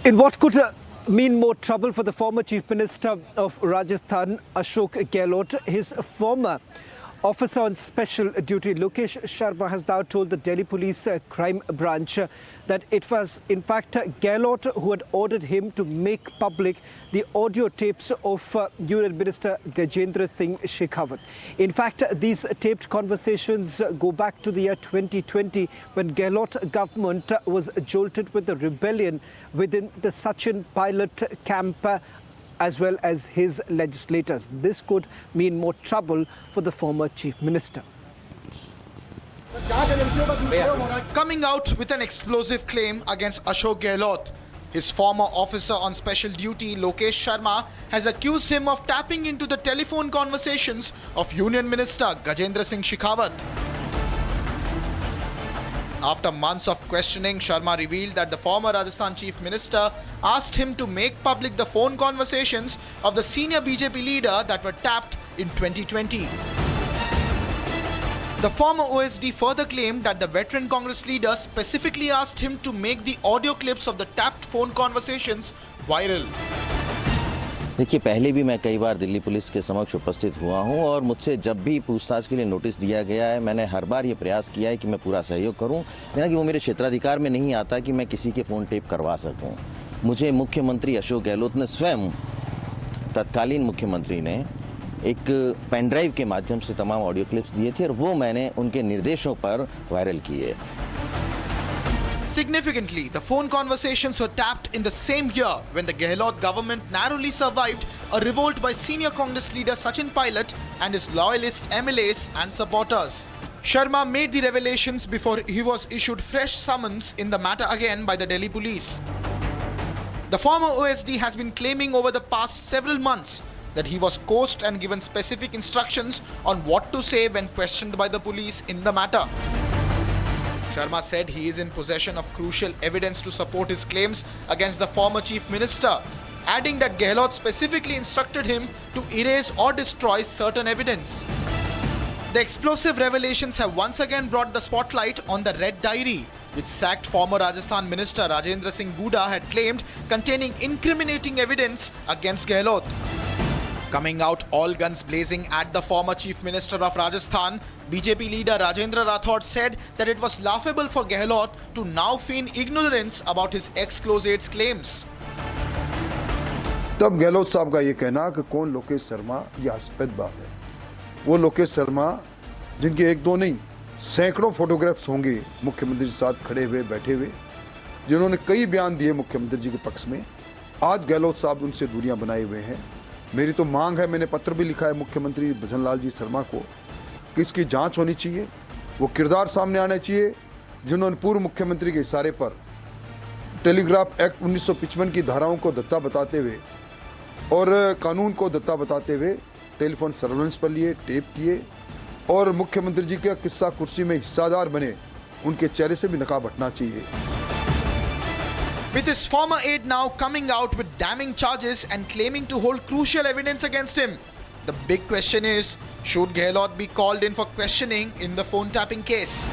In what could mean more trouble for the former Chief Minister of Rajasthan, Ashok Gehlot, his former officer on special duty, Lokesh Sharma, has now told the Delhi Police Crime Branch that it was in fact Gehlot who had ordered him to make public the audio tapes of Union Minister Gajendra Singh Shekhawat. In fact, these taped conversations go back to the year 2020 when Gehlot government was jolted with the rebellion within the Sachin pilot camp as well as his legislators. This could mean more trouble for the former Chief Minister. Coming out with an explosive claim against Ashok Gehlot. His former officer on special duty, Lokesh Sharma, has accused him of tapping into the telephone conversations of Union Minister Gajendra Singh Shekhawat. After months of questioning, Sharma revealed that the former Rajasthan Chief Minister asked him to make public the phone conversations of the senior BJP leader that were tapped in 2020. The former OSD further claimed that the veteran Congress leader specifically asked him to make the audio clips of the tapped phone conversations viral. देखिए, पहले भी मैं कई बार Delhi police के समक्ष उपस्थित हुआ हूं और मुझसे जब भी पूछताछ के लिए नोटिस दिया गया है, मैंने हर बार ये प्रयास किया है कि मैं पूरा सहयोग करूं, लेकिन वो मेरे क्षेत्राधिकार में नहीं आता कि मैं किसी के फ़ोन टेप करवा सकूं। मुझे मुख्यमंत्री अशोक गहलोत ने स्वयं, तत्कालीन मुख्यमंत्री ने एक पेन ड्राइव के माध्यम से तमाम ऑडियो क्लिप्स दिए थे और वो मैंने उनके निर्देशों पर वायरल किए। Significantly, the phone conversations were tapped in the same year when the Gehlot government narrowly survived a revolt by senior Congress leader Sachin Pilot and his loyalist MLAs and supporters. Sharma made the revelations before he was issued fresh summons in the matter again by the Delhi police. The former OSD has been claiming over the past several months that he was coached and given specific instructions on what to say when questioned by the police in the matter. Sharma said he is in possession of crucial evidence to support his claims against the former Chief Minister, adding that Gehlot specifically instructed him to erase or destroy certain evidence. The explosive revelations have once again brought the spotlight on the Red Diary, which sacked former Rajasthan Minister Rajendra Singh Gooda had claimed containing incriminating evidence against Gehlot. Coming out all guns blazing at the former Chief Minister of Rajasthan, BJP leader Rajendra Rathod said that it was laughable for Gehlot to now feign ignorance about his ex-close aide's claims. तब गहलोत साहब का ये कहना कि कौन लोकेश शर्मा, ये आस्पद बात है। वो लोकेश शर्मा जिनके एक दो नहीं सैकड़ों फोटोग्राफ्स होंगे मुख्यमंत्री के साथ खड़े हुए बैठे हुए, जिन्होंने कई बयान दिए मुख्यमंत्री जी के पक्ष में, आज गहलोत साहब उनसे दूरियां बनाए हुए हैं। मेरी तो मांग है, मैंने पत्र भी लिखा है मुख्यमंत्री भजन लाल जी शर्मा को कि इसकी जांच होनी चाहिए। वो किरदार सामने आने चाहिए जिन्होंने पूर्व मुख्यमंत्री के इशारे पर टेलीग्राफ एक्ट 1955 की धाराओं को दत्ता बताते हुए और कानून को दत्ता बताते हुए टेलीफोन सर्वेलेंस पर लिए, टेप किए और मुख्यमंत्री जी का किस्सा कुर्सी में हिस्सादार बने, उनके चेहरे से भी नकाब हटना चाहिए। With his former aide now coming out with damning charges and claiming to hold crucial evidence against him, the big question is, should Gehlot be called in for questioning in the phone tapping case?